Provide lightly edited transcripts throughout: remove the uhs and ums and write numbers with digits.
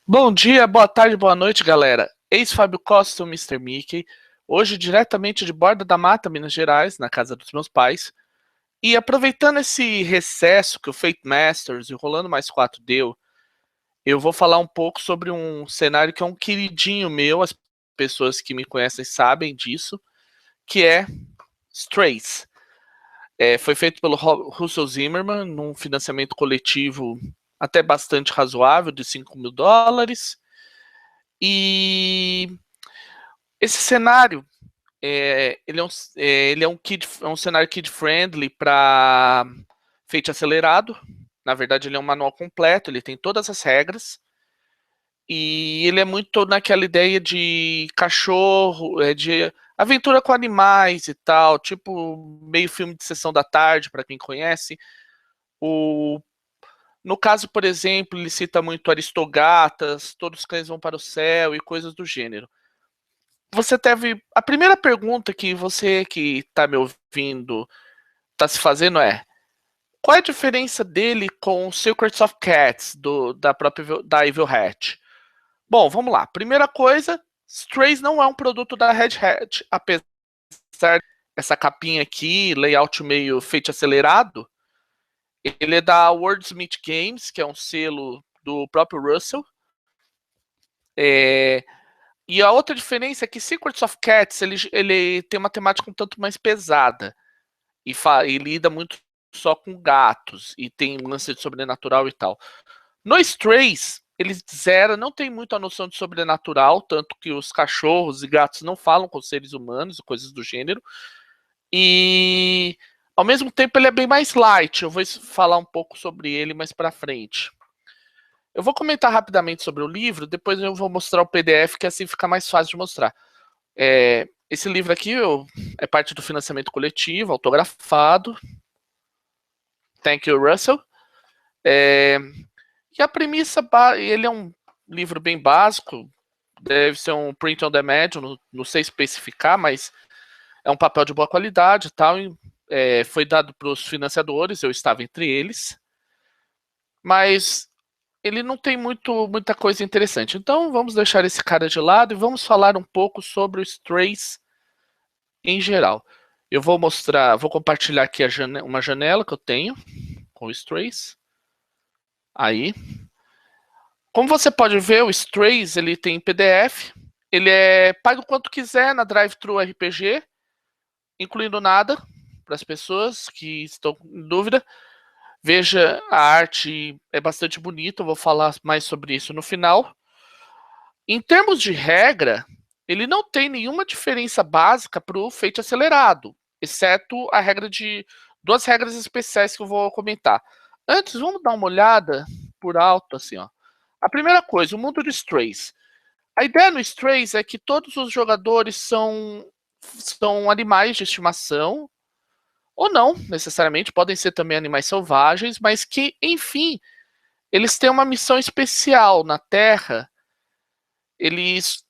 Bom dia, boa tarde, boa noite, galera. Ex-Fábio Costa, o Mr. Mickey. Hoje, diretamente de Borda da Mata, Minas Gerais, na casa dos meus pais. E aproveitando esse recesso que o Fate Masters e o Rolando Mais 4 deu, eu vou falar um pouco sobre um cenário que é um queridinho meu, as pessoas que me conhecem sabem disso, que é Strays. Foi feito pelo Russell Zimmerman, num financiamento coletivo até bastante razoável, de US$ 5.000. E esse cenário, ele é um cenário kid friendly para Fate acelerado. Na verdade, ele é um manual completo, ele tem todas as regras. E ele é muito naquela ideia de cachorro, de aventura com animais e tal, tipo meio filme de sessão da tarde, para quem conhece. O, no caso, por exemplo, ele cita muito Aristogatas, Todos os Cães Vão para o Céu e coisas do gênero. Você teve. A primeira pergunta que você que está me ouvindo está se fazendo é: qual é a diferença dele com Secrets of Cats, da própria da Evil Hat? Bom, vamos lá. Primeira coisa, Strays não é um produto da Red Hat, apesar dessa capinha aqui, layout meio feito acelerado. Ele é da Wordsmith Games, que é um selo do próprio Russell. É, E a outra diferença é que Secrets of Cats ele tem uma temática um tanto mais pesada e lida muito só com gatos e tem um lance de sobrenatural e tal. No Strays, eles zero, não tem muita noção de sobrenatural, tanto que os cachorros e gatos não falam com seres humanos e coisas do gênero. E ao mesmo tempo ele é bem mais light. Eu vou falar um pouco sobre ele mais para frente. Eu vou comentar rapidamente sobre o livro, depois eu vou mostrar o PDF, que assim fica mais fácil de mostrar. Esse livro aqui é parte do financiamento coletivo, autografado. Thank you, Russell. É, e a premissa, ele é um livro bem básico, deve ser um print on demand, não sei especificar, mas é um papel de boa qualidade e tal. Foi dado para os financiadores, eu estava entre eles, mas ele não tem muita coisa interessante. Então vamos deixar esse cara de lado e vamos falar um pouco sobre o Strays em geral. Eu vou mostrar, vou compartilhar aqui uma janela que eu tenho com o Strays. Aí. Como você pode ver, o Strays ele tem PDF. Ele é pago quanto quiser na Drive-Thru RPG, incluindo nada para as pessoas que estão em dúvida. Veja, a arte é bastante bonita, eu vou falar mais sobre isso no final. Em termos de regra, ele não tem nenhuma diferença básica para o Fate acelerado, exceto a regra de duas regras especiais que eu vou comentar. Antes, vamos dar uma olhada por alto, assim, ó. A primeira coisa, o mundo do Strays. A ideia no Strays é que todos os jogadores são animais de estimação, ou não, necessariamente, podem ser também animais selvagens, mas que, enfim, eles têm uma missão especial na Terra. Eles,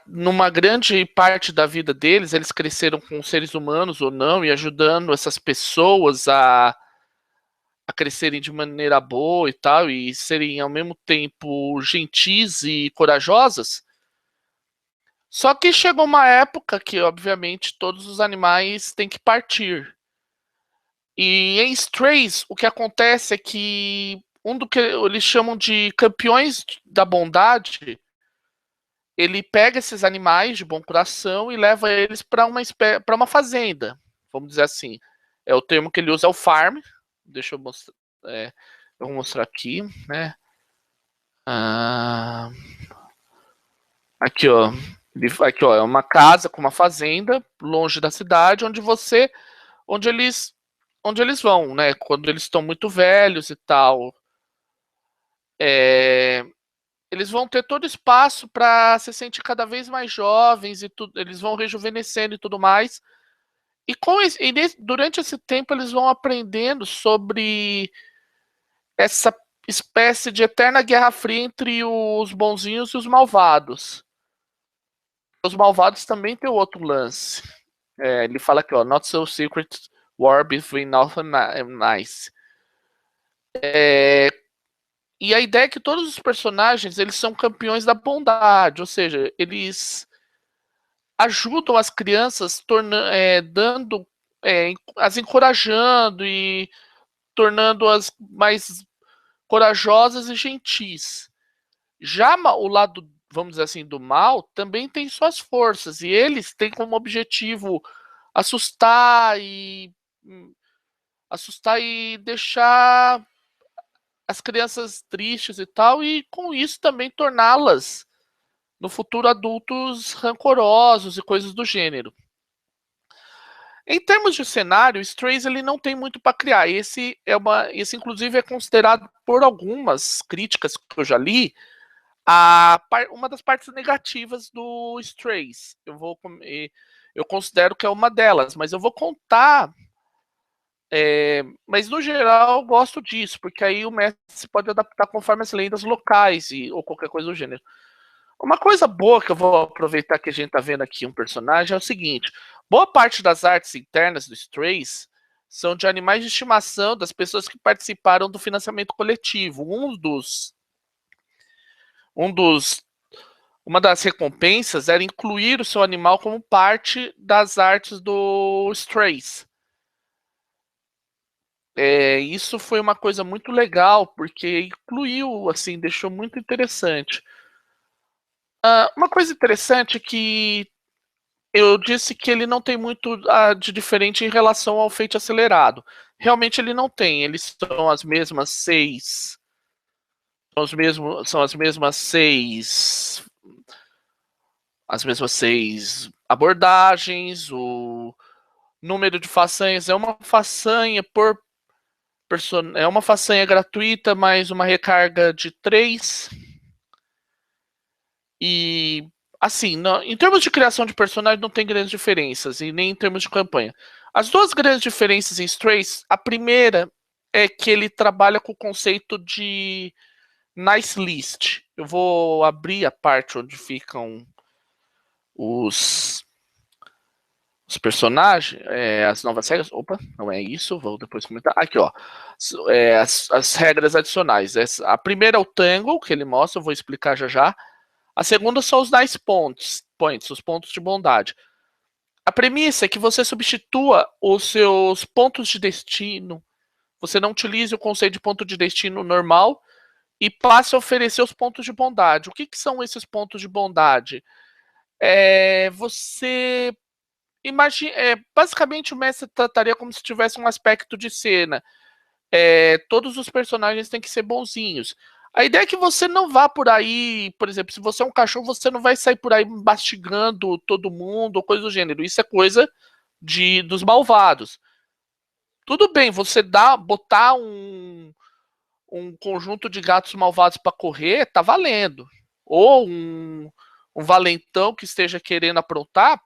numa grande parte da vida deles, eles cresceram com seres humanos ou não, e ajudando essas pessoas a crescerem de maneira boa e tal, e serem ao mesmo tempo gentis e corajosas. Só que chegou uma época que, obviamente, todos os animais têm que partir. E em Strays, o que acontece é que um do que eles chamam de campeões da bondade, ele pega esses animais de bom coração e leva eles para uma fazenda, vamos dizer assim. O termo que ele usa é o farm. Deixa eu mostrar. Eu vou mostrar aqui, né? Ah, aqui, ó. Aqui, ó, é uma casa com uma fazenda longe da cidade, onde eles, onde eles vão, né? Quando eles estão muito velhos e tal, é, eles vão ter todo espaço para se sentir cada vez mais jovens e tudo, eles vão rejuvenescendo e tudo mais. Durante esse tempo eles vão aprendendo sobre essa espécie de eterna guerra fria entre os bonzinhos e os malvados. Os malvados também tem outro lance. Ele fala aqui, ó, not so secret war between North and Nice. E a ideia é que todos os personagens eles são campeões da bondade, ou seja, eles ajudam as crianças, dando, as encorajando e tornando-as mais corajosas e gentis. Já o lado, vamos dizer assim, do mal também tem suas forças e eles têm como objetivo assustar e assustar e deixar as crianças tristes e tal, e com isso também torná-las no futuro adultos rancorosos e coisas do gênero. Em termos de cenário, o Strays ele não tem muito para criar. Esse inclusive é considerado por algumas críticas que eu já li uma das partes negativas do Strays. Eu considero que é uma delas, mas eu vou contar. Mas no geral eu gosto disso, porque aí o mestre pode adaptar conforme as lendas locais ou qualquer coisa do gênero. Uma coisa boa que eu vou aproveitar que a gente tá vendo aqui um personagem é o seguinte: boa parte das artes internas do Strays são de animais de estimação das pessoas que participaram do financiamento coletivo. Um dos uma das recompensas era incluir o seu animal como parte das artes do Strays. Isso foi uma coisa muito legal, porque incluiu, assim, deixou muito interessante. Uma coisa interessante é que eu disse que ele não tem muito de diferente em relação ao Fate acelerado. Realmente ele não tem, eles são as mesmas seis. São as mesmas seis. As mesmas seis abordagens, o número de façanhas é uma façanha é uma façanha gratuita, mais uma recarga de 3. E assim, em termos de criação de personagem não tem grandes diferenças, e nem em termos de campanha. As duas grandes diferenças em Strays, a primeira é que ele trabalha com o conceito de nice list. Eu vou abrir a parte onde ficam os personagens, as novas regras. Opa, não é isso, vou depois comentar. Aqui, ó. As regras adicionais. A primeira é o Tangle, que ele mostra, eu vou explicar já já. A segunda são os Nice Points, os pontos de bondade. A premissa é que você substitua os seus pontos de destino, você não utilize o conceito de ponto de destino normal e passe a oferecer os pontos de bondade. O que são esses pontos de bondade? Você basicamente o mestre trataria como se tivesse um aspecto de cena. Todos os personagens têm que ser bonzinhos. A ideia é que você não vá por aí, por exemplo, se você é um cachorro, você não vai sair por aí mastigando todo mundo ou coisa do gênero. Isso é coisa dos malvados. Tudo bem, você botar um conjunto de gatos malvados para correr, tá valendo. Ou um valentão que esteja querendo aprontar,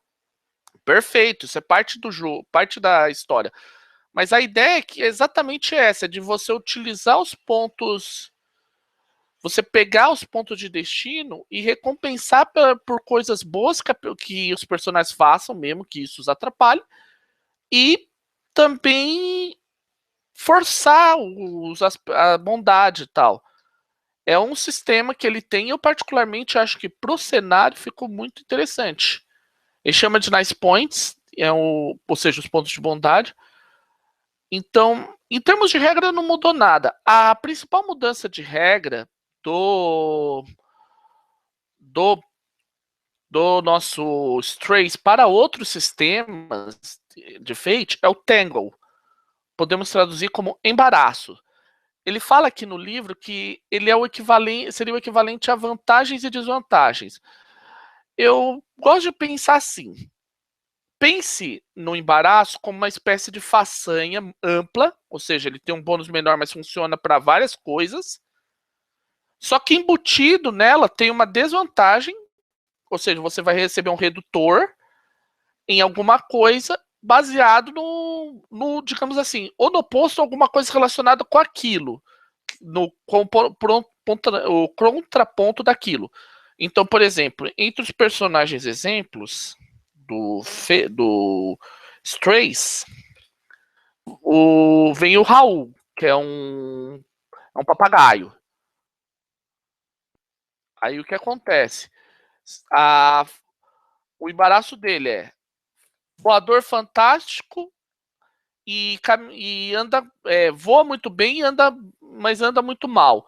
perfeito, isso é parte do jogo, parte da história. Mas a ideia é exatamente essa, de você utilizar os pontos, você pegar os pontos de destino e recompensar por coisas boas que os personagens façam, mesmo que isso os atrapalhe, e também forçar a bondade e tal. É um sistema que ele tem, eu particularmente acho que pro cenário ficou muito interessante. Ele chama de Nice Points, ou seja, os pontos de bondade. Então, em termos de regra, não mudou nada. A principal mudança de regra do, do, do nosso Strays para outros sistemas de Fate é o Tangle. Podemos traduzir como embaraço. Ele fala aqui no livro que ele é seria o equivalente a vantagens e desvantagens. Eu gosto de pensar assim. Pense no embaraço como uma espécie de façanha ampla, ou seja, ele tem um bônus menor, mas funciona para várias coisas. Só que embutido nela tem uma desvantagem, ou seja, você vai receber um redutor em alguma coisa baseado digamos assim, ou no oposto, alguma coisa relacionada com aquilo, o contraponto daquilo. Então, por exemplo, entre os personagens exemplos do Strays, vem o Raul, que é um papagaio. Aí o que acontece? A, o embaraço dele é voador fantástico e anda, voa muito bem, mas anda muito mal.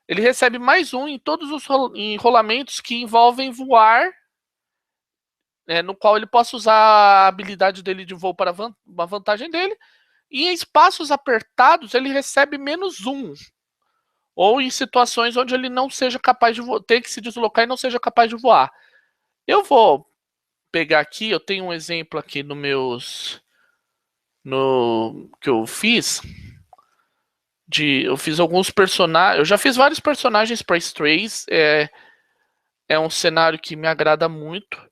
Ele recebe mais um em todos os enrolamentos que envolvem voar, no qual ele possa usar a habilidade dele de voo para uma vantagem dele. E em espaços apertados ele recebe menos um. Ou em situações onde ele não seja capaz de voar, tem que se deslocar e não seja capaz de voar. Eu vou pegar aqui, eu tenho um exemplo aqui no que eu fiz. Eu fiz alguns personagens. Eu já fiz vários personagens para Strays. É um cenário que me agrada muito.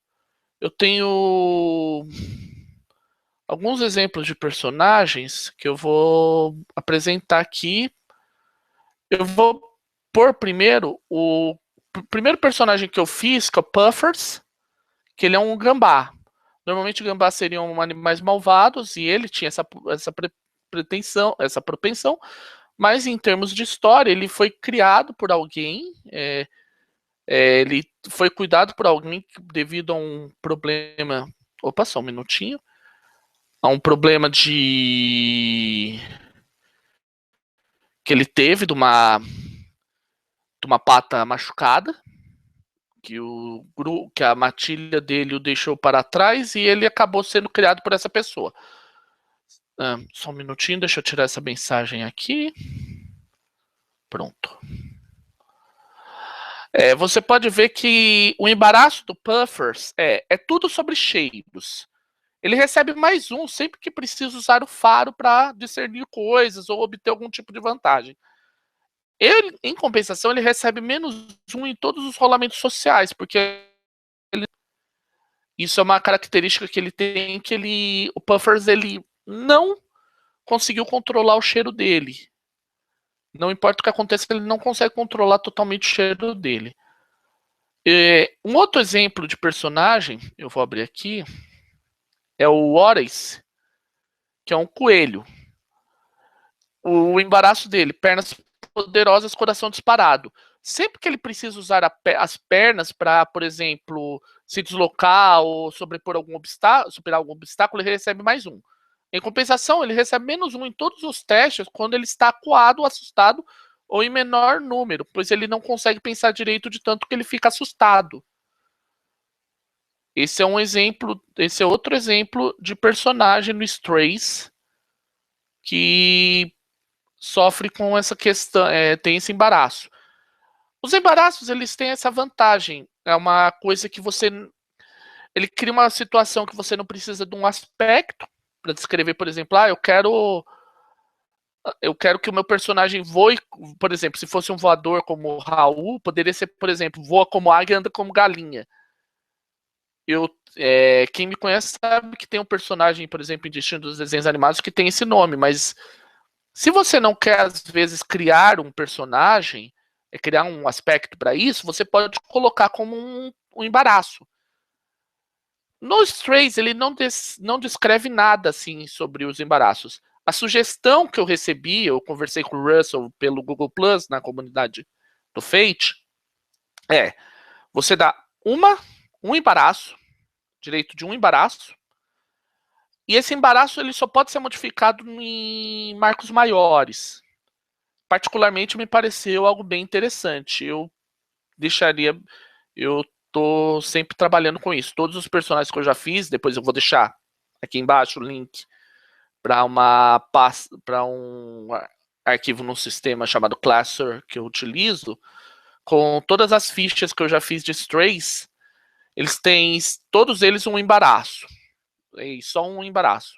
Eu tenho alguns exemplos de personagens que eu vou apresentar aqui. Eu vou pôr primeiro o primeiro personagem que eu fiz, que é o Puffers, que ele é um gambá. Normalmente gambás seriam animais malvados e ele tinha essa propensão, mas em termos de história, ele foi criado por alguém, ele foi cuidado por alguém devido a um problema. Opa, só um minutinho. A um problema que ele teve de uma pata machucada, que a matilha dele o deixou para trás e ele acabou sendo criado por essa pessoa. Só um minutinho, deixa eu tirar essa mensagem aqui. Pronto. Você pode ver que o embaraço do Puffers é tudo sobre cheiros. Ele recebe mais um sempre que precisa usar o faro para discernir coisas ou obter algum tipo de vantagem. Ele, em compensação, ele recebe menos um em todos os rolamentos sociais, porque isso é uma característica que ele tem, o Puffers ele não conseguiu controlar o cheiro dele. Não importa o que aconteça, ele não consegue controlar totalmente o cheiro dele. Um outro exemplo de personagem, eu vou abrir aqui, é o Horace, que é um coelho. O embaraço dele, pernas poderosas, coração disparado. Sempre que ele precisa usar as pernas para, por exemplo, se deslocar ou superar algum obstáculo, ele recebe mais um. Em compensação, ele recebe menos um em todos os testes quando ele está acuado, assustado ou em menor número, pois ele não consegue pensar direito de tanto que ele fica assustado. Esse é outro exemplo de personagem no Strays que sofre com essa questão, tem esse embaraço. Os embaraços, eles têm essa vantagem. É uma coisa que ele cria uma situação que você não precisa de um aspecto para descrever, por exemplo, eu quero que o meu personagem voe, por exemplo, se fosse um voador como o Raul, poderia ser, por exemplo, voa como águia, anda como galinha. Quem me conhece sabe que tem um personagem, por exemplo, em Destino dos Desenhos Animados que tem esse nome, mas se você não quer, às vezes, criar um personagem, criar um aspecto para isso, você pode colocar como um embaraço. No Strays, ele não descreve nada assim sobre os embaraços. A sugestão que eu recebi, eu conversei com o Russell pelo Google Plus, na comunidade do Fate, você dá um embaraço, direito de um embaraço, e esse embaraço ele só pode ser modificado em marcos maiores. Particularmente me pareceu algo bem interessante. Eu tô sempre trabalhando com isso. Todos os personagens que eu já fiz, depois eu vou deixar aqui embaixo o link para um arquivo no sistema chamado Classer que eu utilizo, com todas as fichas que eu já fiz de Strays, eles têm todos eles um embaraço. Só um embaraço.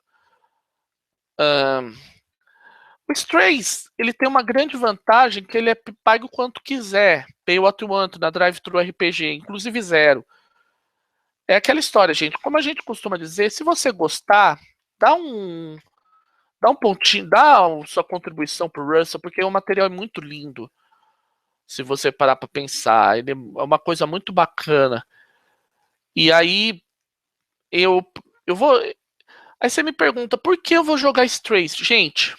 O Strays, ele tem uma grande vantagem que ele é pago quanto quiser. Pay what you want na Drive-Thru RPG, inclusive zero. É aquela história, gente. Como a gente costuma dizer, se você gostar, dá um pontinho, dá sua contribuição pro Russell, porque o material é muito lindo. Se você parar para pensar, ele é uma coisa muito bacana. E aí eu vou. Aí você me pergunta, por que eu vou jogar Strays? Gente,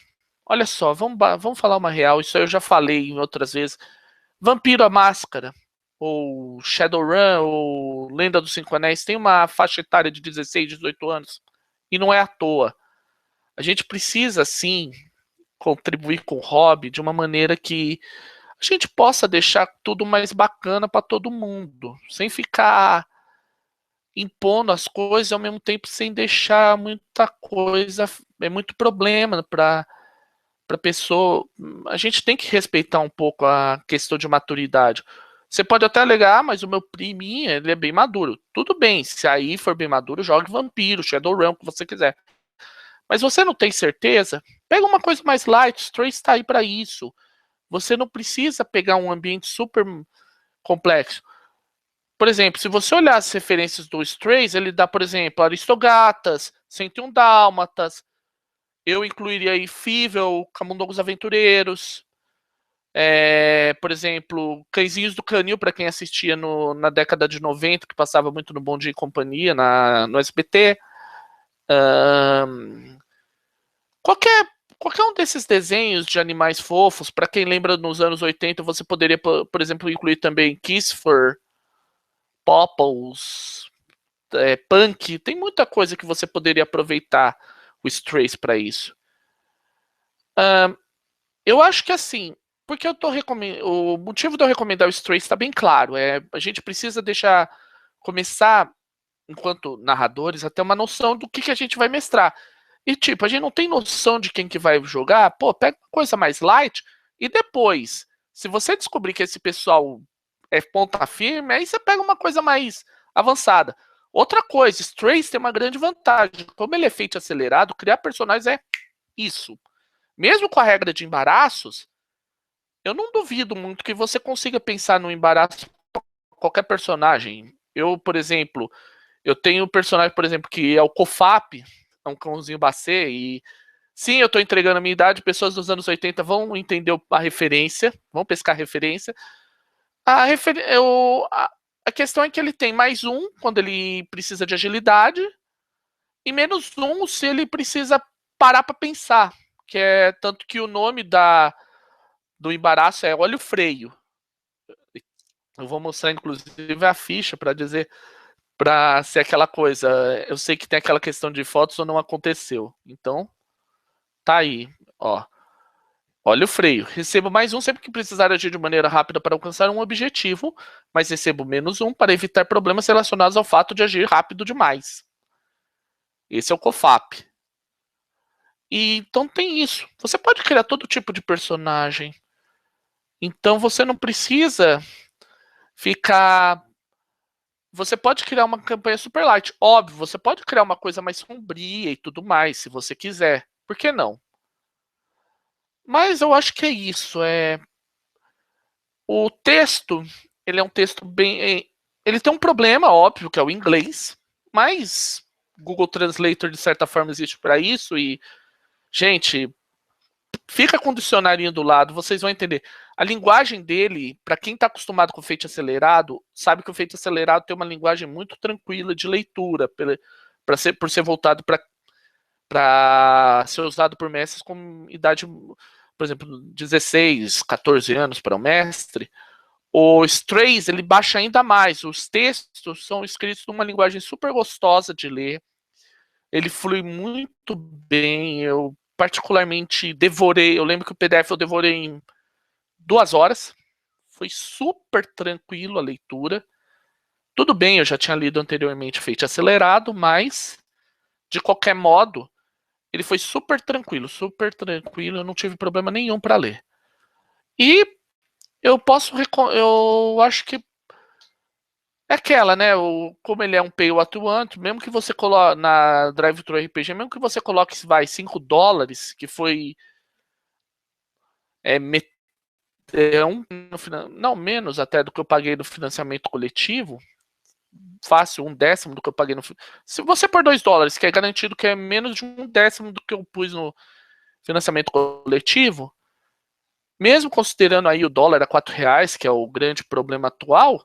olha só, vamos falar uma real. Isso aí eu já falei em outras vezes. Vampiro a Máscara. ou Shadowrun, ou Lenda dos Cinco Anéis, tem uma faixa etária de 16, 18 anos. E não é à toa. A gente precisa, sim, contribuir com o hobby de uma maneira que a gente possa deixar tudo mais bacana para todo mundo, sem ficar impondo as coisas ao mesmo tempo sem deixar muita coisa, é muito problema para pessoa. A gente tem que respeitar um pouco a questão de maturidade. Você pode até alegar, mas o meu priminho, ele é bem maduro. Tudo bem, se aí for bem maduro, jogue Vampiro, Shadowrun, o que você quiser. Mas você não tem certeza? Pega uma coisa mais light, Stray está aí para isso. Você não precisa pegar um ambiente super complexo. Por exemplo, se você olhar as referências do Strays, ele dá, por exemplo, Aristogatas, 101 Dálmatas. Eu incluiria aí Fível, Camundongos Aventureiros. Por exemplo, Cãezinhos do Canil, para quem assistia na década de 90, que passava muito no Bom Dia e Companhia, no SBT. Ahn, qualquer, qualquer um desses desenhos de animais fofos, para quem lembra nos anos 80, você poderia, por exemplo, incluir também Kissfer, Popples, Punk. Tem muita coisa que você poderia aproveitar o Strays para isso. Eu acho que assim, porque eu tô recomendando. O motivo de eu recomendar o Strays está bem claro. A gente precisa deixar começar, enquanto narradores, a ter uma noção do que a gente vai mestrar. E tipo, a gente não tem noção de quem que vai jogar, pô, pega uma coisa mais light e depois, se você descobrir que esse pessoal é ponta firme, aí você pega uma coisa mais avançada. Outra coisa, Strays tem uma grande vantagem. Como ele é feito acelerado, criar personagens é isso. Mesmo com a regra de embaraços, eu não duvido muito que você consiga pensar no embaraço pra qualquer personagem. Eu, por exemplo, eu tenho um personagem, por exemplo, que é o Kofap, é um cãozinho bacê, e sim, eu tô entregando a minha idade, pessoas dos anos 80 vão entender a referência, vão pescar a referência. A, refer... eu... a questão é que ele tem mais um quando ele precisa de agilidade, e menos um se ele precisa parar para pensar. Que é tanto que o nome do embaraço é Olha o Freio. Eu vou mostrar, inclusive, a ficha para dizer, para ser aquela coisa. Eu sei que tem aquela questão de fotos ou não aconteceu. Então, tá aí, ó. Olha o freio. Recebo mais um sempre que precisar agir de maneira rápida para alcançar um objetivo, mas recebo menos um para evitar problemas relacionados ao fato de agir rápido demais. Esse é o COFAP. E então tem isso. Você pode criar todo tipo de personagem. Então você não precisa ficar. Você pode criar uma campanha super light. Óbvio, você pode criar uma coisa mais sombria e tudo mais, se você quiser. Por que não? Mas eu acho que é isso. O texto, ele é um texto bem. Ele tem um problema, óbvio, que é o inglês, mas Google Translator, de certa forma, existe para isso. E, gente, fica com o dicionarinho do lado, vocês vão entender. A linguagem dele, para quem está acostumado com o feito acelerado, sabe que o feito acelerado tem uma linguagem muito tranquila de leitura, por ser voltado para ser usado por mestres com idade, por exemplo, 16, 14 anos para o mestre. O Strays, ele baixa ainda mais. Os textos são escritos numa linguagem super gostosa de ler. Ele flui muito bem. Eu particularmente devorei. Eu lembro que o PDF eu devorei em 2 horas. Foi super tranquilo a leitura. Tudo bem, eu já tinha lido anteriormente Feito Acelerado, mas de qualquer modo, ele foi super tranquilo, super tranquilo. Eu não tive problema nenhum para ler. E eu acho que é aquela, né? Como ele é um pay what you want, mesmo que você coloque na Drive Thru RPG, mesmo que você coloque, vai, $5, que foi é, não menos até do que eu paguei no financiamento coletivo, fácil, 1/10 do que eu paguei no. Se você pôr $2, que é garantido que é menos de 1/10 do que eu pus no financiamento coletivo, mesmo considerando aí o dólar a R$ 4, que é o grande problema atual,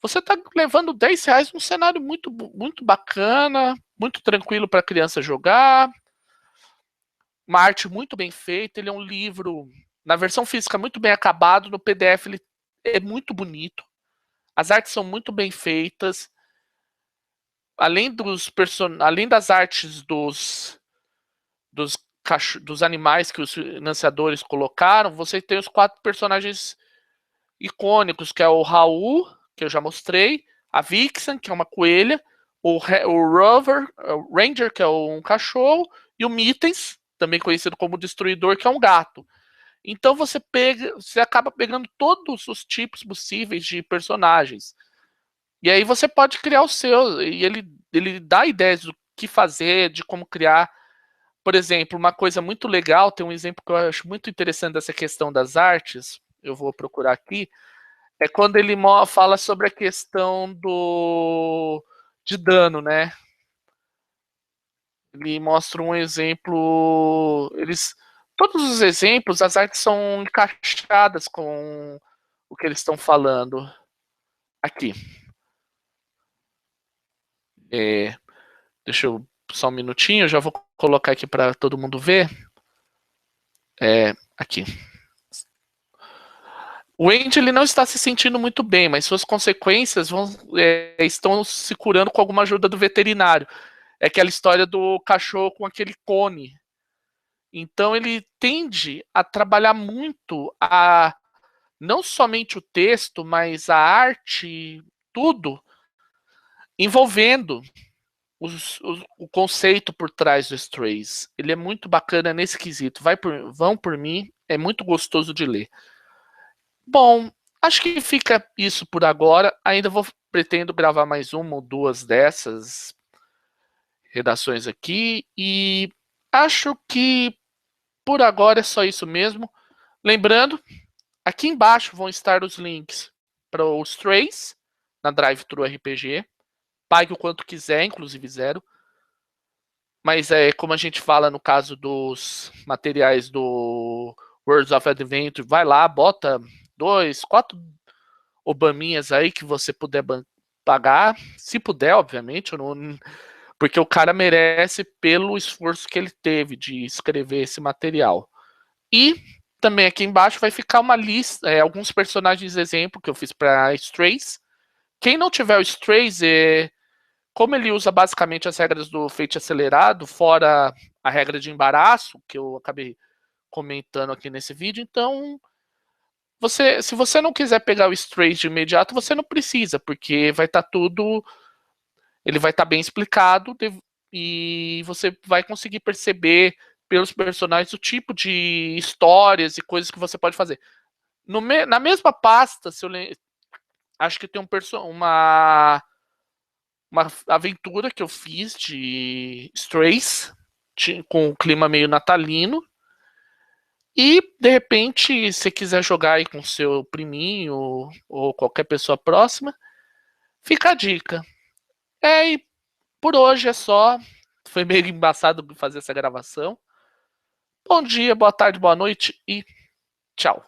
você está levando R$ 10 num cenário muito, muito bacana, muito tranquilo para a criança jogar, uma arte muito bem feita. Ele é um livro, na versão física, muito bem acabado, no PDF ele é muito bonito. As artes são muito bem feitas. Além das artes dos animais que os financiadores colocaram, você tem os 4 personagens icônicos, que é o Raul, que eu já mostrei, a Vixen, que é uma coelha, o Ranger, que é um cachorro, e o Mittens, também conhecido como Destruidor, que é um gato. Então você acaba pegando todos os tipos possíveis de personagens. E aí você pode criar o seu, e ele dá ideias do que fazer, de como criar. Por exemplo, uma coisa muito legal, tem um exemplo que eu acho muito interessante dessa questão das artes, eu vou procurar aqui, é quando ele fala sobre a questão de dano, né? Ele mostra um exemplo, todos os exemplos, as artes são encaixadas com o que eles estão falando aqui. É, deixa eu só um minutinho, eu já vou colocar aqui para todo mundo ver. Aqui. O Andy ele não está se sentindo muito bem, mas suas consequências estão se curando com alguma ajuda do veterinário. É aquela história do cachorro com aquele cone. Então ele tende a trabalhar muito não somente o texto, mas a arte, tudo, envolvendo o conceito por trás do Strays. Ele é muito bacana nesse quesito. Vão por mim, é muito gostoso de ler. Bom, acho que fica isso por agora. Ainda pretendo gravar mais uma ou duas dessas redações aqui e acho que por agora é só isso mesmo. Lembrando, aqui embaixo vão estar os links para os Strays na Drive-Thru RPG. Pague o quanto quiser, inclusive zero. Mas como a gente fala no caso dos materiais do Worlds of Adventure, vai lá, bota 2, 4 Obaminhas aí que você puder pagar, se puder, obviamente, não, porque o cara merece pelo esforço que ele teve de escrever esse material. E também aqui embaixo vai ficar uma lista, alguns personagens exemplo que eu fiz para Strays. Quem não tiver o Strays, como ele usa basicamente as regras do Fate acelerado, fora a regra de embaraço, que eu acabei comentando aqui nesse vídeo, então se você não quiser pegar o Strays de imediato, você não precisa, porque vai estar tudo, ele vai estar bem explicado e você vai conseguir perceber pelos personagens o tipo de histórias e coisas que você pode fazer. Na mesma pasta, acho que tem uma aventura que eu fiz de Strays, com um clima meio natalino. E, de repente, se quiser jogar aí com seu priminho ou qualquer pessoa próxima, fica a dica. E por hoje é só. Foi meio embaçado fazer essa gravação. Bom dia, boa tarde, boa noite e tchau.